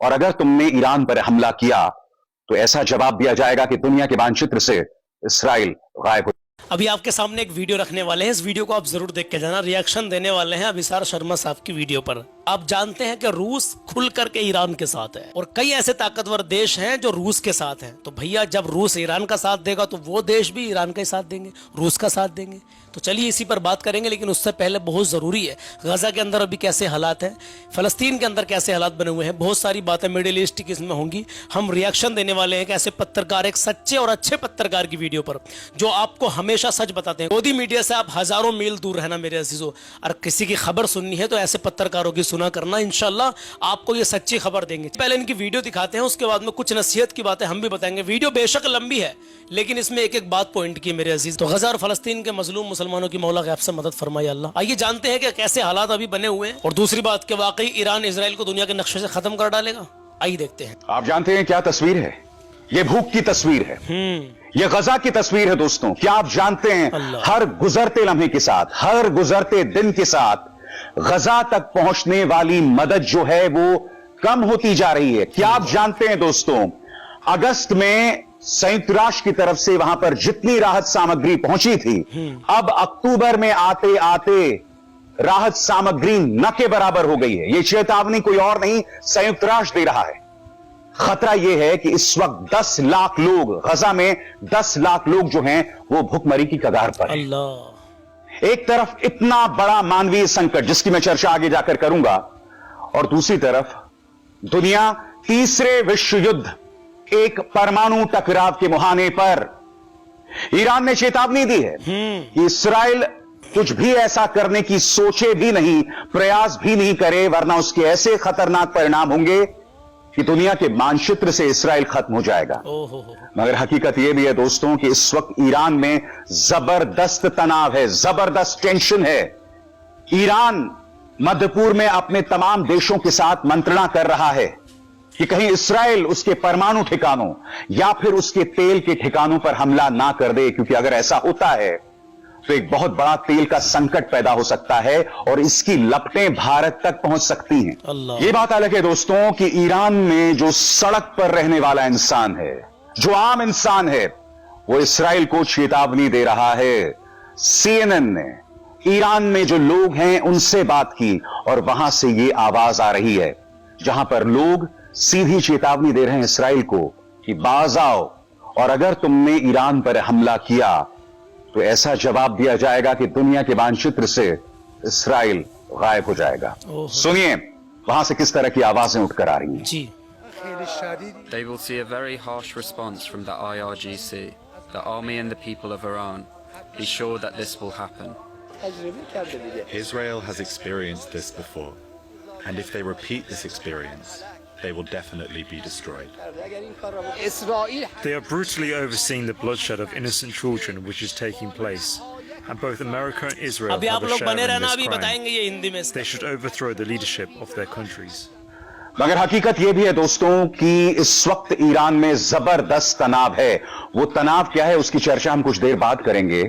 और अगर तुमने ईरान पर हमला किया तो ऐसा जवाब दिया जाएगा कि दुनिया के मानचित्र से इसराइल गायब हो। अभी आपके सामने एक वीडियो रखने वाले हैं, इस वीडियो को आप जरूर देख के जाना। रिएक्शन देने वाले हैं अभिसार शर्मा साहब की वीडियो पर। आप जानते हैं कि रूस खुल करके ईरान के साथ है और कई ऐसे ताकतवर देश हैं जो रूस के साथ हैं। तो भैया जब रूस ईरान का साथ देगा तो वो देश भी ईरान का साथ देंगे, रूस का साथ देंगे। तो चलिए इसी पर बात करेंगे, लेकिन उससे पहले बहुत ज़रूरी है गजा के अंदर अभी कैसे हालात हैं, फ़लस्तीन के अंदर कैसे हालात बने हुए हैं, बहुत सारी बातें मिडिल ईस्ट की इसमें होंगी। हम रिएक्शन देने वाले हैं कि ऐसे पत्रकार, एक सच्चे और अच्छे पत्रकार की वीडियो पर जो आपको हमेशा सच बताते हैं। मोदी मीडिया से आप हज़ारों मील दूर रहना मेरे अजीज़ों, और किसी की खबर सुननी है तो ऐसे पत्रकारों की सुना करना, इंशाल्लाह आपको ये सच्ची खबर देंगे। पहले इनकी वीडियो दिखाते हैं, उसके बाद में कुछ नसीहत की बातें हम भी बताएंगे। वीडियो बेशक लंबी है लेकिन इसमें एक एक बात पॉइंट की मेरे अजीज। तो गजा और फलस्तीन के मजलूम मुसलमानों की मौला गैब से मदद फरमाए अल्लाह। आइए जानते हैं कि कैसे हालात अभी बने हुए हैं, और दूसरी बात कि वाकई ईरान इजराइल को दुनिया के नक्शे से खत्म कर डालेगा। आइए देखते हैं। आप जानते हैं क्या तस्वीर है? ये भूख की तस्वीर है, ये गजा की तस्वीर है दोस्तों। क्या आप जानते हैं हर गुजरते लम्हे के साथ, हर गुजरते दिन के साथ गजा तक पहुंचने वाली मदद जो है वो कम होती जा रही है। क्या आप जानते हैं दोस्तों, अगस्त में संयुक्त राष्ट्र की तरफ से वहां पर जितनी राहत सामग्री पहुंची थी, अब अक्टूबर में आते आते राहत सामग्री न के बराबर हो गई है। यह चेतावनी कोई और नहीं, संयुक्त राष्ट्र दे रहा है। खतरा यह है कि इस वक्त 10 लाख लोग गजा में, 10 लाख लोग जो हैं वो भुखमरी की कगार पर हैं। एक तरफ इतना बड़ा मानवीय संकट जिसकी मैं चर्चा आगे जाकर करूंगा, और दूसरी तरफ दुनिया तीसरे विश्व युद्ध, एक परमाणु टकराव के मुहाने पर। ईरान ने चेतावनी दी है कि इसराइल कुछ भी ऐसा करने की सोचे भी नहीं, प्रयास भी नहीं करे, वरना उसके ऐसे खतरनाक परिणाम होंगे कि दुनिया के मानचित्र से इसराइल खत्म हो जाएगा। मगर हकीकत यह भी है दोस्तों कि इस वक्त ईरान में जबरदस्त तनाव है, जबरदस्त टेंशन है। ईरान मध्य पूर्व में अपने तमाम देशों के साथ मंत्रणा कर रहा है कि कहीं इसराइल उसके परमाणु ठिकानों या फिर उसके तेल के ठिकानों पर हमला ना कर दे, क्योंकि अगर ऐसा होता है तो एक बहुत बड़ा तेल का संकट पैदा हो सकता है और इसकी लपटें भारत तक पहुंच सकती हैं। यह बात अलग है दोस्तों कि ईरान में जो सड़क पर रहने वाला इंसान है, जो आम इंसान है, वो इसराइल को चेतावनी दे रहा है। CNN ने ईरान में जो लोग हैं उनसे बात की और वहां से ये आवाज आ रही है जहां पर लोग सीधी चेतावनी दे रहे हैं इसराइल को कि बाज आओ, और अगर तुमने ईरान पर हमला किया तो ऐसा जवाब दिया जाएगा कि दुनिया के मानचित्र से इसराइल गायब हो जाएगा। सुनिए वहां से किस तरह की आवाजें उठकर आ रही हैं। जी। They will see a very harsh response from the IRGC, the army and the people of Iran. Be sure that this will happen. Israel has experienced this before, and if they repeat this experience, they will definitely be destroyed. They are brutally overseeing the bloodshed of innocent children which is taking place, and both America and Israel have a share in this crime. They should overthrow the leadership of their countries. मगर हकीकत यह भी है दोस्तों कि इस वक्त Iran में जबरदस्त तनाव है। वो तनाव क्या है उसकी चर्चा हम कुछ देर बाद करेंगे,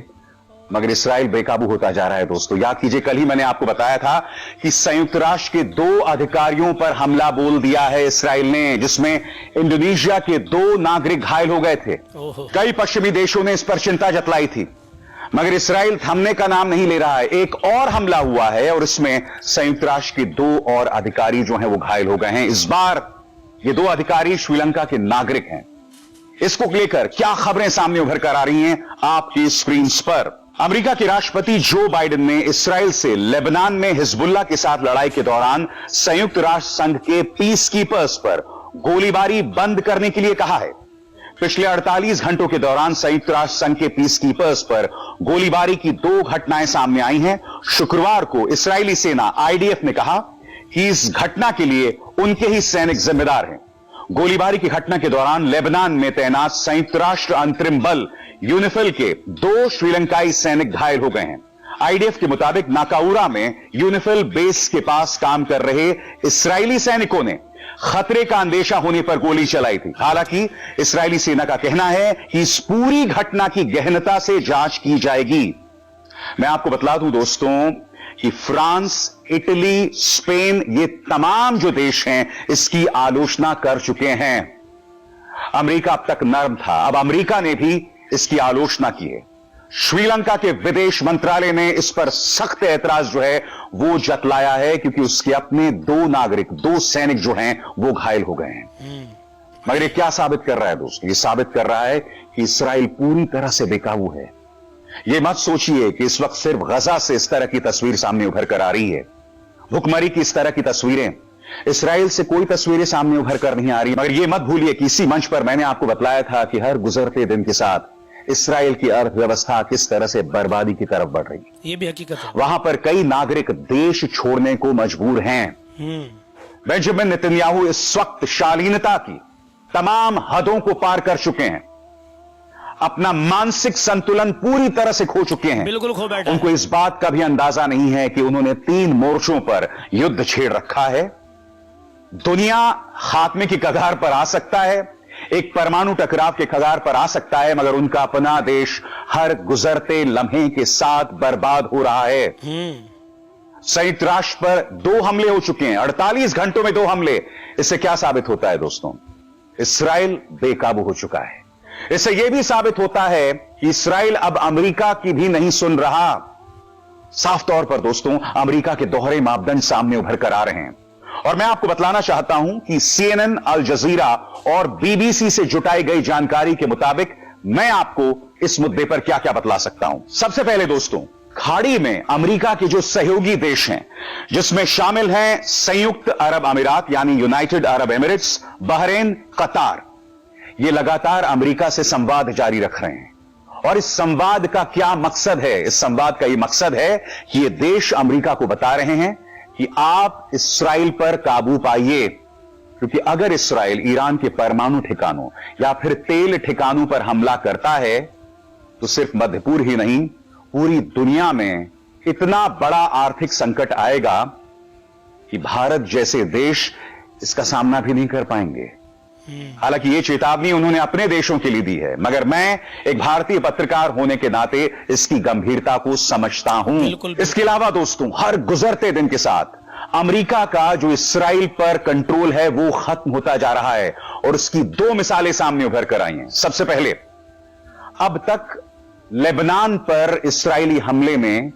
मगर इसराइल बेकाबू होता जा रहा है दोस्तों। याद कीजिए कल ही मैंने आपको बताया था कि संयुक्त राष्ट्र के 2 अधिकारियों पर हमला बोल दिया है इसराइल ने, जिसमें इंडोनेशिया के 2 नागरिक घायल हो गए थे। कई पश्चिमी देशों ने इस पर चिंता जतलाई थी, मगर इसराइल थमने का नाम नहीं ले रहा है। एक और हमला हुआ है और इसमें संयुक्त राष्ट्र के 2 और अधिकारी जो हैं वो घायल हो गए हैं। इस बार ये 2 अधिकारी श्रीलंका के नागरिक हैं। इसको लेकर क्या खबरें सामने उभर कर आ रही हैं आपकी स्क्रीन पर। अमेरिका के राष्ट्रपति जो बाइडेन ने इसराइल से लेबनान में हिजबुल्लाह के साथ लड़ाई के दौरान संयुक्त राष्ट्र संघ के पीस कीपर्स पर गोलीबारी बंद करने के लिए कहा है। पिछले 48 घंटों के दौरान संयुक्त राष्ट्र संघ के पीस कीपर्स पर गोलीबारी की 2 घटनाएं सामने आई हैं। शुक्रवार को इस्राएली सेना IDF ने कहा कि इस घटना के लिए उनके ही सैनिक जिम्मेदार हैं। गोलीबारी की घटना के दौरान लेबनान में तैनात संयुक्त राष्ट्र अंतरिम बल यूनिफिल के 2 श्रीलंकाई सैनिक घायल हो गए हैं। IDF के मुताबिक नाकाउरा में यूनिफिल बेस के पास काम कर रहे इस्राएली सैनिकों ने खतरे का अंदेशा होने पर गोली चलाई थी। हालांकि इस्राएली सेना का कहना है कि इस पूरी घटना की गहनता से जांच की जाएगी। मैं आपको बतला दूं दोस्तों कि फ्रांस, इटली, स्पेन, ये तमाम जो देश हैं इसकी आलोचना कर चुके हैं। अमेरिका अब तक नर्म था, अब अमेरिका ने भी इसकी आलोचना की है। श्रीलंका के विदेश मंत्रालय ने इस पर सख्त ऐतराज जो है वो जतलाया है, क्योंकि उसके अपने 2 नागरिक, 2 सैनिक जो हैं वो घायल हो गए हैं। मगर ये क्या साबित कर रहा है दोस्तों? ये साबित कर रहा है कि इसराइल पूरी तरह से बेकाबू है। ये मत सोचिए कि इस वक्त सिर्फ गजा से इस तरह की तस्वीर सामने उभर कर आ रही है, भुखमरी की इस तरह की तस्वीरें, इसराइल से कोई तस्वीरें सामने उभर कर नहीं आ रही। मगर यह मत भूलिए कि इसी मंच पर मैंने आपको बतलाया था कि हर गुजरते दिन के साथ इसराइल की अर्थव्यवस्था किस तरह से बर्बादी की तरफ बढ़ रही है। ये भी हकीकत है। वहां पर कई नागरिक देश छोड़ने को मजबूर हैं। बेंजामिन नेतन्याहू इस वक्त शालीनता की तमाम हदों को पार कर चुके हैं, अपना मानसिक संतुलन पूरी तरह से खो चुके हैं। बिल्कुल खो बैठे। उनको इस बात का भी अंदाजा नहीं है कि उन्होंने 3 मोर्चों पर युद्ध छेड़ रखा है। दुनिया खात्मे की कगार पर आ सकता है, एक परमाणु टकराव के कगार पर आ सकता है, मगर उनका अपना देश हर गुजरते लम्हे के साथ बर्बाद हो रहा है। संयुक्त राष्ट्र पर 2 हमले हो चुके हैं, 48 घंटों में 2 हमले। इससे क्या साबित होता है दोस्तों? इसराइल बेकाबू हो चुका है। इससे यह भी साबित होता है कि इसराइल अब अमेरिका की भी नहीं सुन रहा। साफ तौर पर दोस्तों, अमेरिका के दोहरे मापदंड सामने उभर कर आ रहे हैं। और मैं आपको बतलाना चाहता हूं कि CNN, अल जजीरा और BBC से जुटाई गई जानकारी के मुताबिक मैं आपको इस मुद्दे पर क्या क्या बतला सकता हूं। सबसे पहले दोस्तों, खाड़ी में अमेरिका के जो सहयोगी देश हैं, जिसमें शामिल हैं संयुक्त अरब अमीरात यानी यूनाइटेड अरब एमिरेट्स, बहरीन, कतार, ये लगातार अमेरिका से संवाद जारी रख रहे हैं। और इस संवाद का क्या मकसद है? इस संवाद का यह मकसद है कि ये देश अमेरिका को बता रहे हैं कि आप इसराइल पर काबू पाइए, क्योंकि अगर इसराइल ईरान के परमाणु ठिकानों या फिर तेल ठिकानों पर हमला करता है तो सिर्फ मध्यपूर्व ही नहीं, पूरी दुनिया में इतना बड़ा आर्थिक संकट आएगा कि भारत जैसे देश इसका सामना भी नहीं कर पाएंगे। हालांकि ये चेतावनी उन्होंने अपने देशों के लिए दी है, मगर मैं एक भारतीय पत्रकार होने के नाते इसकी गंभीरता को समझता हूं। इसके अलावा दोस्तों, हर गुजरते दिन के साथ अमेरिका का जो इसराइल पर कंट्रोल है वो खत्म होता जा रहा है, और उसकी 2 मिसालें सामने उभर कर आई हैं। सबसे पहले, अब तक लेबनान पर इसराइली हमले में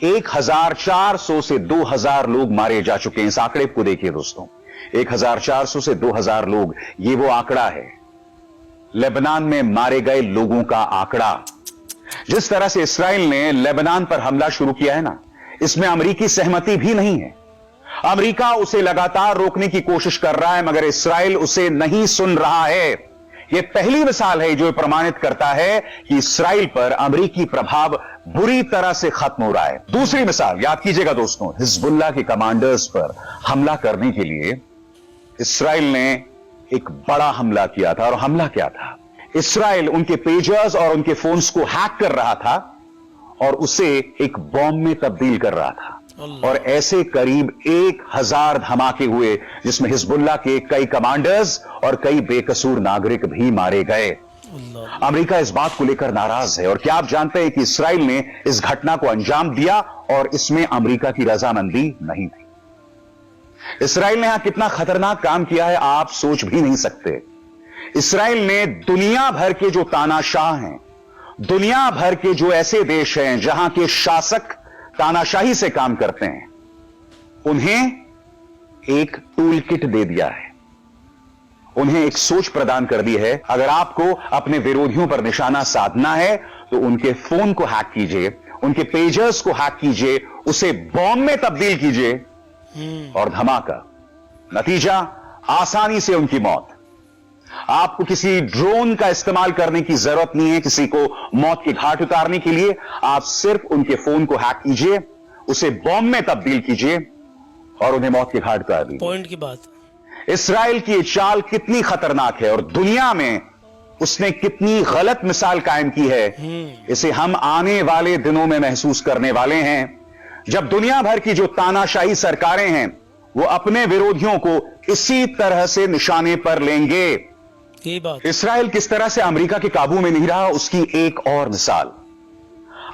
1400 से 2000 लोग मारे जा चुके हैं। इस आंकड़े को देखिए दोस्तों, 1400 से 2000 लोग, ये वो आंकड़ा है लेबनान में मारे गए लोगों का आंकड़ा। जिस तरह से इसराइल ने लेबनान पर हमला शुरू किया है ना, इसमें अमेरिकी सहमति भी नहीं है। अमेरिका उसे लगातार रोकने की कोशिश कर रहा है, मगर इसराइल उसे नहीं सुन रहा है। यह पहली मिसाल है जो प्रमाणित करता है कि इसराइल पर अमेरिकी प्रभाव बुरी तरह से खत्म हो रहा है। दूसरी मिसाल याद कीजिएगा दोस्तों, हिजबुल्लाह के कमांडर्स पर हमला करने के लिए इसराइल ने एक बड़ा हमला किया था। और हमला क्या था? इसराइल उनके पेजर्स और उनके फोन्स को हैक कर रहा था और उसे एक बॉम्ब में तब्दील कर रहा था। और ऐसे करीब 1000 धमाके हुए, जिसमें हिजबुल्लाह के कई कमांडर्स और कई बेकसूर नागरिक भी मारे गए। अमेरिका इस बात को लेकर नाराज है। और क्या आप जानते हैं कि इसराइल ने इस घटना को अंजाम दिया और इसमें अमेरिका की रजामंदी नहीं थी। इसराइल ने यहां कितना खतरनाक काम किया है आप सोच भी नहीं सकते। इसराइल ने दुनिया भर के जो तानाशाह हैं, दुनिया भर के जो ऐसे देश हैं जहां के शासक तानाशाही से काम करते हैं, उन्हें एक टूल किट दे दिया है, उन्हें एक सोच प्रदान कर दी है। अगर आपको अपने विरोधियों पर निशाना साधना है तो उनके फोन को हैक कीजिए, उनके पेजर्स को हैक कीजिए, उसे बॉम्ब में तब्दील कीजिए और धमाका, नतीजा आसानी से उनकी मौत। आपको किसी ड्रोन का इस्तेमाल करने की जरूरत नहीं है किसी को मौत के घाट उतारने के लिए। आप सिर्फ उनके फोन को हैक कीजिए, उसे बॉम्ब में तब्दील कीजिए और उन्हें मौत के घाट उतार दीजिए। पॉइंट की बात। इसराइल की चाल कितनी खतरनाक है और दुनिया में उसने कितनी गलत मिसाल कायम की है, इसे हम आने वाले दिनों में महसूस करने वाले हैं, जब दुनिया भर की जो तानाशाही सरकारें हैं वो अपने विरोधियों को इसी तरह से निशाने पर लेंगे। यही बात। इसराइल किस तरह से अमेरिका के काबू में नहीं रहा, उसकी एक और मिसाल।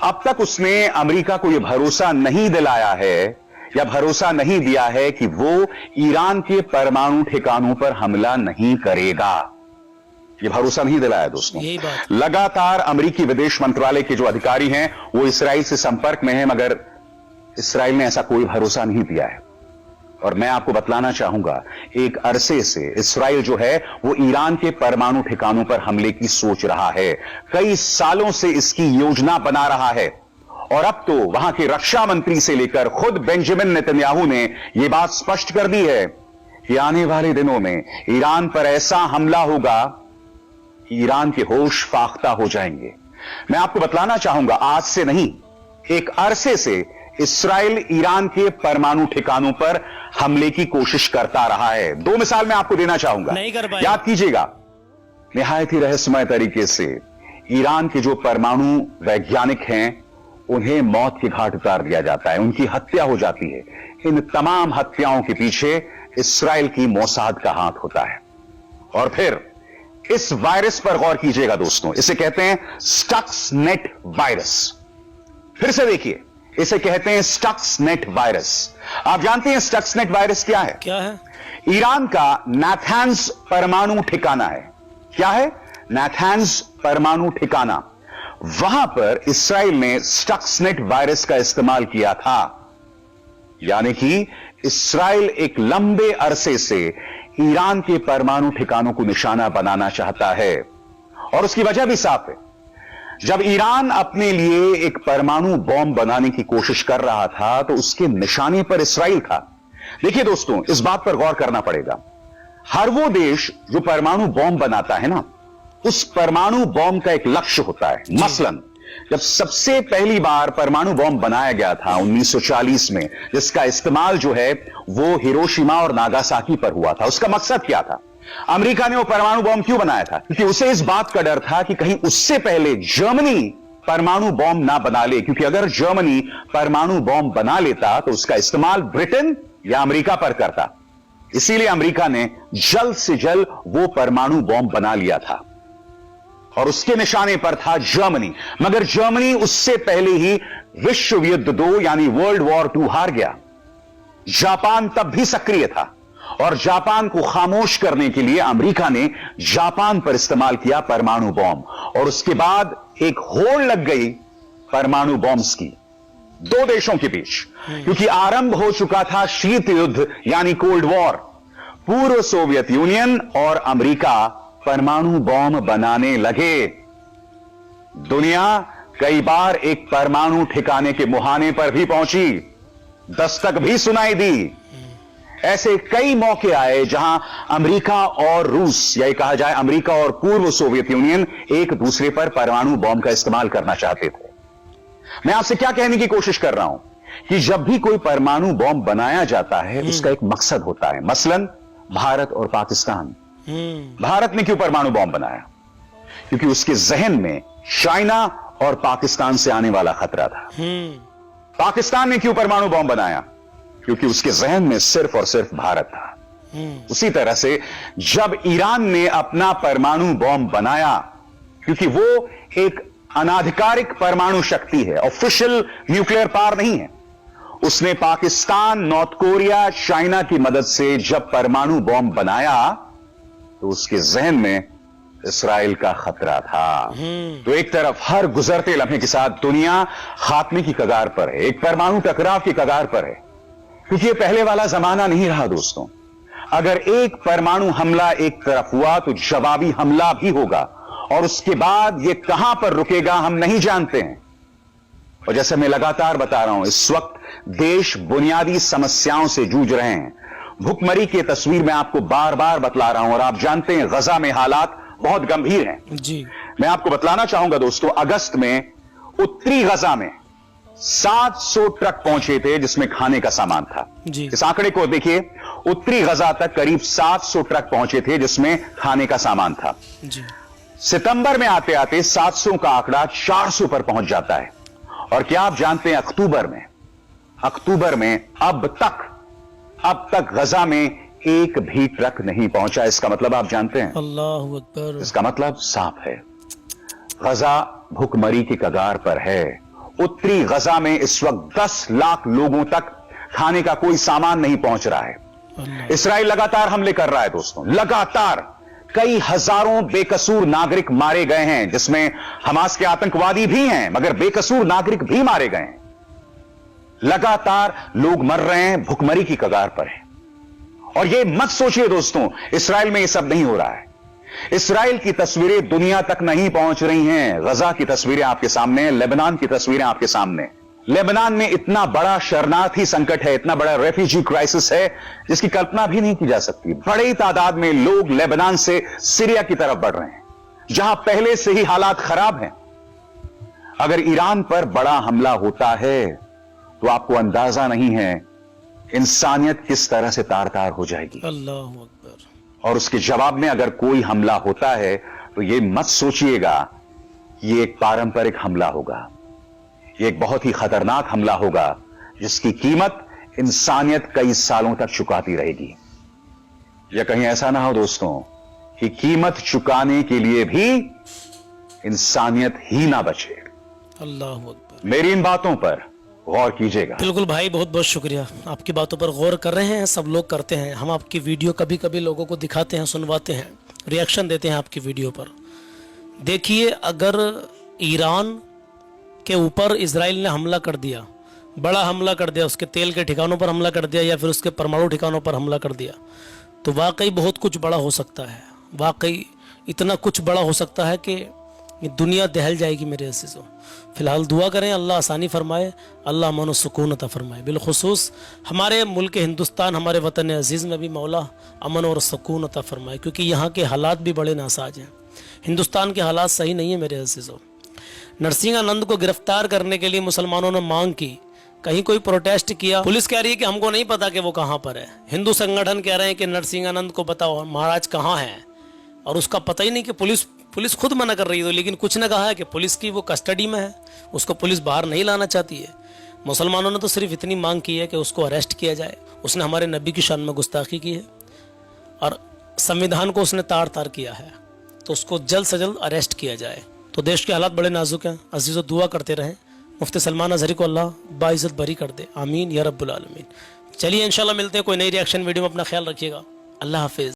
अब तक उसने अमेरिका को यह भरोसा नहीं दिलाया है या भरोसा नहीं दिया है कि वो ईरान के परमाणु ठिकानों पर हमला नहीं करेगा। ये भरोसा नहीं दिलाया दोस्तों। लगातार अमेरिकी विदेश मंत्रालय के जो अधिकारी हैं वो इसराइल से संपर्क में हैं, मगर इसराइल ने ऐसा कोई भरोसा नहीं दिया है। और मैं आपको बतलाना चाहूंगा, एक अरसे से इसराइल जो है वो ईरान के परमाणु ठिकानों पर हमले की सोच रहा है। कई सालों से इसकी योजना बना रहा है और अब तो वहां के रक्षा मंत्री से लेकर खुद बेंजामिन नेतन्याहू ने यह बात स्पष्ट कर दी है कि आने वाले दिनों में ईरान पर ऐसा हमला होगा कि ईरान के होश फाख्ता हो जाएंगे। मैं आपको बतलाना चाहूंगा, आज से नहीं, एक अरसे से इसराइल ईरान के परमाणु ठिकानों पर हमले की कोशिश करता रहा है। दो मिसाल मैं आपको देना चाहूंगा, नहीं कर पाए। याद कीजिएगा, निहायत ही रहस्यमय तरीके से ईरान के जो परमाणु वैज्ञानिक हैं उन्हें मौत के घाट उतार दिया जाता है, उनकी हत्या हो जाती है। इन तमाम हत्याओं के पीछे इसराइल की मोसाद का हाथ होता है। और फिर इस वायरस पर गौर कीजिएगा दोस्तों, इसे कहते हैं स्टक्सनेट वायरस। फिर से देखिए, इसे कहते हैं स्टक्सनेट वायरस। आप जानते हैं स्टक्सनेट वायरस क्या है? क्या है? ईरान का नाथैंस परमाणु ठिकाना है। क्या है? नाथैंस परमाणु ठिकाना। वहां पर इसराइल ने स्टक्सनेट वायरस का इस्तेमाल किया था। यानी कि इसराइल एक लंबे अरसे से ईरान के परमाणु ठिकानों को निशाना बनाना चाहता है और उसकी वजह भी साफ है। जब ईरान अपने लिए एक परमाणु बॉम्ब बनाने की कोशिश कर रहा था तो उसके निशाने पर इसराइल था। देखिए दोस्तों, इस बात पर गौर करना पड़ेगा, हर वो देश जो परमाणु बॉम्ब बनाता है ना, उस परमाणु बॉम्ब का एक लक्ष्य होता है। मसलन जब सबसे पहली बार परमाणु बॉम्ब बनाया गया था 1940 में, जिसका इस्तेमाल जो है वो हिरोशिमा और नागासाकी पर हुआ था, उसका मकसद क्या था? अमेरिका ने वो परमाणु बॉम्ब क्यों बनाया था? क्योंकि उसे इस बात का डर था कि कहीं उससे पहले जर्मनी परमाणु बॉम्ब ना बना ले, क्योंकि अगर जर्मनी परमाणु बॉम्ब बना लेता तो उसका इस्तेमाल ब्रिटेन या अमेरिका पर करता। इसीलिए अमेरिका ने जल्द से जल्द वो परमाणु बॉम्ब बना लिया था और उसके निशाने पर था जर्मनी। मगर जर्मनी उससे पहले ही विश्व युद्ध 2 यानी वर्ल्ड वॉर 2 हार गया। जापान तब भी सक्रिय था और जापान को खामोश करने के लिए अमेरिका ने जापान पर इस्तेमाल किया परमाणु बॉम्ब। और उसके बाद एक होड़ लग गई परमाणु बॉम्ब्स की दो देशों के बीच, क्योंकि आरंभ हो चुका था शीत युद्ध यानी कोल्ड वॉर। पूर्व सोवियत यूनियन और अमेरिका परमाणु बॉम्ब बनाने लगे। दुनिया कई बार एक परमाणु ठिकाने के मुहाने पर भी पहुंची, दस्तक भी सुनाई दी। ऐसे कई मौके आए जहां अमेरिका और रूस, या कहा जाए अमेरिका और पूर्व सोवियत यूनियन, एक दूसरे पर परमाणु बॉम्ब का इस्तेमाल करना चाहते थे। मैं आपसे क्या कहने की कोशिश कर रहा हूं कि जब भी कोई परमाणु बॉम्ब बनाया जाता है उसका एक मकसद होता है। मसलन भारत और पाकिस्तान। भारत ने क्यों परमाणु बॉम्ब बनाया? क्योंकि उसके जहन में चाइना और पाकिस्तान से आने वाला खतरा था। पाकिस्तान ने क्यों परमाणु बॉम्ब बनाया? क्योंकि उसके जहन में सिर्फ और सिर्फ भारत था। उसी तरह से जब ईरान ने अपना परमाणु बॉम्ब बनाया, क्योंकि वो एक अनाधिकारिक परमाणु शक्ति है, ऑफिशियल न्यूक्लियर पावर नहीं है, उसने पाकिस्तान, नॉर्थ कोरिया, चाइना की मदद से जब परमाणु बॉम्ब बनाया तो उसके जहन में इसराइल का खतरा था। तो एक तरफ हर गुजरते लम्हे के साथ दुनिया खात्मे की कगार पर है, एक परमाणु टकराव की कगार पर है, क्योंकि ये पहले वाला जमाना नहीं रहा दोस्तों। अगर एक परमाणु हमला एक तरफ हुआ तो जवाबी हमला भी होगा और उसके बाद ये कहां पर रुकेगा हम नहीं जानते हैं। और जैसे मैं लगातार बता रहा हूं, इस वक्त देश बुनियादी समस्याओं से जूझ रहे हैं। भुखमरी की तस्वीर मैं आपको बार बार बतला रहा हूं और आप जानते हैं गजा में हालात बहुत गंभीर हैं जी। मैं आपको बतलाना चाहूंगा दोस्तों, अगस्त में उत्तरी गजा में 700 ट्रक पहुंचे थे जिसमें खाने का सामान था जी। इस आंकड़े को देखिए, उत्तरी गजा तक करीब 700 ट्रक पहुंचे थे जिसमें खाने का सामान था जी। सितंबर में आते आते 700 का आंकड़ा 400 पर पहुंच जाता है। और क्या आप जानते हैं अक्टूबर में अब तक गजा में एक भी ट्रक नहीं पहुंचा। इसका मतलब आप जानते हैं? अल्लाहु अकबर। इसका मतलब साफ है, गजा भुखमरी की कगार पर है। उत्तरी गजा में इस वक्त 10 लाख लोगों तक खाने का कोई सामान नहीं पहुंच रहा है। इसराइल लगातार हमले कर रहा है दोस्तों, लगातार कई हजारों बेकसूर नागरिक मारे गए हैं, जिसमें हमास के आतंकवादी भी हैं, मगर बेकसूर नागरिक भी मारे गए हैं। लगातार लोग मर रहे हैं, भुखमरी की कगार पर हैं। और ये मत सोचिए दोस्तों इसराइल में ये सब नहीं हो रहा है। इसराइल की तस्वीरें दुनिया तक नहीं पहुंच रही हैं। गजा की तस्वीरें आपके सामने हैं, लेबनान की तस्वीरें आपके सामने। लेबनान में इतना बड़ा शरणार्थी संकट है, इतना बड़ा रेफ्यूजी क्राइसिस है, जिसकी कल्पना भी नहीं की जा सकती। बड़ी तादाद में लोग लेबनान से सीरिया की तरफ बढ़ रहे हैं, जहां पहले से ही हालात खराब हैं। अगर ईरान पर बड़ा हमला होता है तो आपको अंदाजा नहीं है इंसानियत किस तरह से तार तार हो जाएगी। अल्लाह अकबर। और उसके जवाब में अगर कोई हमला होता है तो यह मत सोचिएगा ये एक पारंपरिक हमला होगा, ये एक बहुत ही खतरनाक हमला होगा, जिसकी कीमत इंसानियत कई सालों तक चुकाती रहेगी। या कहीं ऐसा ना हो दोस्तों कि कीमत चुकाने के लिए भी इंसानियत ही ना बचे। अल्लाह अकबर। मेरी इन बातों पर गौर कीजिएगा। बिल्कुल भाई, बहुत बहुत शुक्रिया। आपकी बातों पर गौर कर रहे हैं, सब लोग करते हैं। हम आपकी वीडियो कभी कभी लोगों को दिखाते हैं, सुनवाते हैं, रिएक्शन देते हैं आपकी वीडियो पर। देखिए, अगर ईरान के ऊपर इजराइल ने हमला कर दिया, बड़ा हमला कर दिया, उसके तेल के ठिकानों पर हमला कर दिया या फिर उसके परमाणु ठिकानों पर हमला कर दिया, तो वाकई बहुत कुछ बड़ा हो सकता है। वाकई इतना कुछ बड़ा हो सकता है कि दुनिया दहल जाएगी मेरे अज़ीज़ों। फ़िलहाल दुआ करें, अल्लाह आसानी फरमाए, अल्लाह अमन और सुकून अता फरमाए। बिलखुसूस हमारे मुल्क हिंदुस्तान, हमारे वतन अज़ीज़ में भी मौला अमन और सुकून अता फरमाए, क्योंकि यहाँ के हालात भी बड़े नासाज हैं। हिंदुस्तान के हालात सही नहीं है मेरे अज़ीज़ों। नरसिंहानंद को गिरफ्तार करने के लिए मुसलमानों ने मांग की, कहीं कोई प्रोटेस्ट किया, पुलिस कह रही है कि हमको नहीं पता कि वो कहाँ पर है। हिंदू संगठन कह रहे हैं कि नरसिंहानंद को बताओ महाराज कहाँ हैं, और उसका पता ही नहीं कि पुलिस खुद मना कर रही है। लेकिन कुछ ने कहा है कि पुलिस की वो कस्टडी में है, उसको पुलिस बाहर नहीं लाना चाहती है। मुसलमानों ने तो सिर्फ इतनी मांग की है कि उसको अरेस्ट किया जाए। उसने हमारे नबी की शान में गुस्ताखी की है और संविधान को उसने तार तार किया है, तो उसको जल्द से जल्द अरेस्ट किया जाए। तो देश के हालात बड़े नाजुक हैं अजीज़ों, दुआ करते रहें। मुफ्ती सलमान अज़हरी को अल्लाह बाइज़्ज़त बरी कर दे, आमीन या रब्बुल आलमीन। चलिए इंशाल्लाह मिलते हैं कोई नई रिएक्शन वीडियो में। अपना ख्याल रखिएगा, अल्लाह हाफिज़।